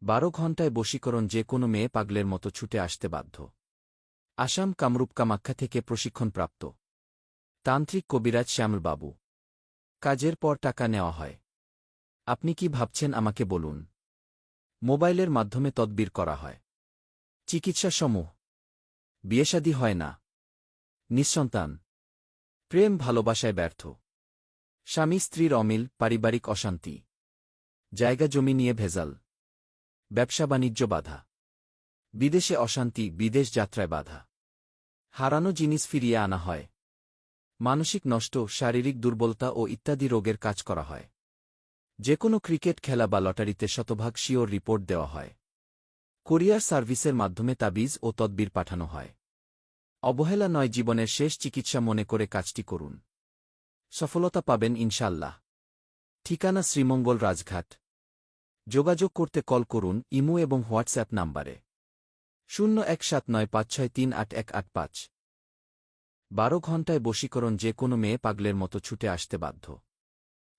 12 ঘণ্টায় বশীকরণ যে কোনো মেয়ে পাগলের মতো ছুটে আসতে বাধ্য। আসাম কামরূপ কামাখ্যা থেকে প্রশিক্ষণপ্রাপ্ত তান্ত্রিক কবিরাজ শ্যামলবাবু। কাজের পর টাকা নেওয়া হয়। আপনি কি ভাবছেন আমাকে বলুন। মোবাইলের মাধ্যমে তদবির করা হয়। চিকিৎসা সমূহ: বিয়েশাদী হয় না, নিঃসন্তান, প্রেম ভালোবাসায় ব্যর্থ, স্বামী স্ত্রীর অমিল, পারিবারিক অশান্তি, জায়গা জমি নিয়ে ভেজাল, ব্যবসা বাণিজ্য বাধা, বিদেশে অশান্তি, বিদেশ যাত্রায় বাধা, হারানো জিনিস ফিরিয়ে আনা হয়, মানসিক নষ্ট, শারীরিক দুর্বলতা ও ইত্যাদি রোগের কাজ করা হয়। যে কোনো ক্রিকেট খেলা বা লটারিতে শতভাগ শিওর রিপোর্ট দেওয়া হয়। কুরিয়ার সার্ভিসের মাধ্যমে তাবিজ ও তদবির পাঠানো হয়। অবহেলা নয়, জীবনের শেষ চিকিৎসা মনে করে কাজটি করুন। সফলতা পাবেন ইনশাল্লাহ। ঠিকানা: শ্রীমঙ্গল, রাজঘাট। যোগাযোগ করতে কল করুন ইমো এবং হোয়াটসঅ্যাপ নাম্বারে 017956381185। 12 ঘণ্টায় বশীকরণ যে কোনো মেয়ে পাগলের মতো ছুটে আসতে বাধ্য।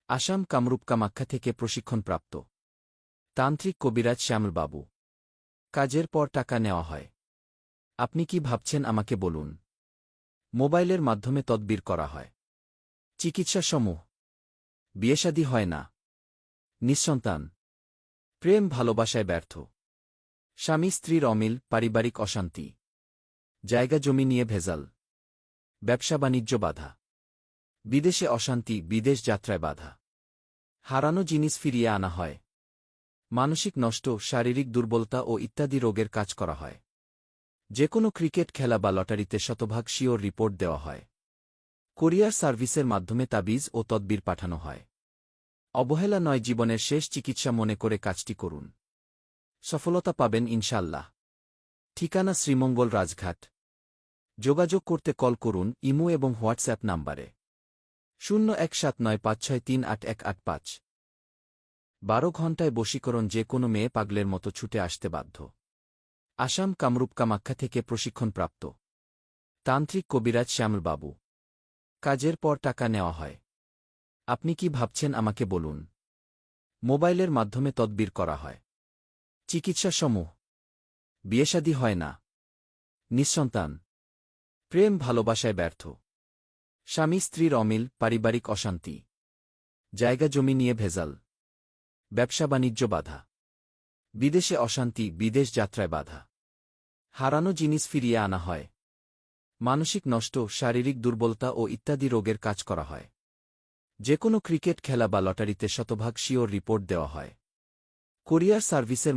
আসাম কামরূপ কামাখ্যা থেকে প্রশিক্ষণপ্রাপ্ত তান্ত্রিক কবিরাজ শ্যামলবাবু। কাজের পর টাকা নেওয়া হয়। আপনি কি ভাবছেন আমাকে বলুন। মোবাইলের মাধ্যমে তদবির করা হয়। চিকিৎসা সমূহ: বিয়েশাদী হয় না, নিঃসন্তান, প্রেম ভালোবাসায় ব্যর্থ, স্বামী স্ত্রীর অমিল, পারিবারিক অশান্তি, জায়গা জমি নিয়ে ভেজাল, ব্যবসা বাণিজ্য বাধা, বিদেশে অশান্তি, বিদেশ যাত্রায় বাধা, হারানো জিনিস ফিরিয়ে আনা হয়, মানসিক নষ্ট, শারীরিক দুর্বলতা ও ইত্যাদি রোগের কাজ করা হয়। যে কোনো ক্রিকেট খেলা বা লটারিতে শতভাগ শিওর রিপোর্ট দেওয়া হয়। কুরিয়ার সার্ভিসের মাধ্যমে তাবিজ ও তদবির পাঠানো হয়। অবহেলা নয়, জীবনের শেষ চিকিৎসা মনে করে কাজটি করুন। সফলতা পাবেন ইনশাল্লাহ। ঠিকানা: শ্রীমঙ্গল, রাজঘাট। যোগাযোগ করতে কল করুন ইমো এবং হোয়াটসঅ্যাপ নাম্বারে 017956381185। 12 ঘণ্টায় বশীকরণ যে কোনো মেয়ে পাগলের মতো ছুটে আসতে বাধ্য। আসাম কামরূপ কামাখ্যা থেকে প্রশিক্ষণপ্রাপ্ত তান্ত্রিক কবিরাজ শ্যামলবাবু। কাজের পর টাকা নেওয়া হয়। আপনি কি ভাবছেন আমাকে বলুন। মোবাইলের মাধ্যমে তদবির করা হয়। চিকিৎসা সমূহ: বিয়েশাদী হয় না, নিঃসন্তান, প্রেম ভালোবাসায় ব্যর্থ, স্বামী স্ত্রীর অমিল, পারিবারিক অশান্তি, জায়গা জমি নিয়ে ভেজাল, ব্যবসা বাণিজ্য বাধা, বিদেশে অশান্তি, বিদেশ যাত্রায় বাধা, হারানো জিনিস ফিরিয়ে আনা হয়, মানসিক নষ্ট, শারীরিক দুর্বলতা ও ইত্যাদি রোগের কাজ করা হয়। যে কোনো ক্রিকেট খেলা বা লটারিতে শতভাগ শিওর রিপোর্ট দেওয়া হয়। কুরিয়ার সার্ভিসের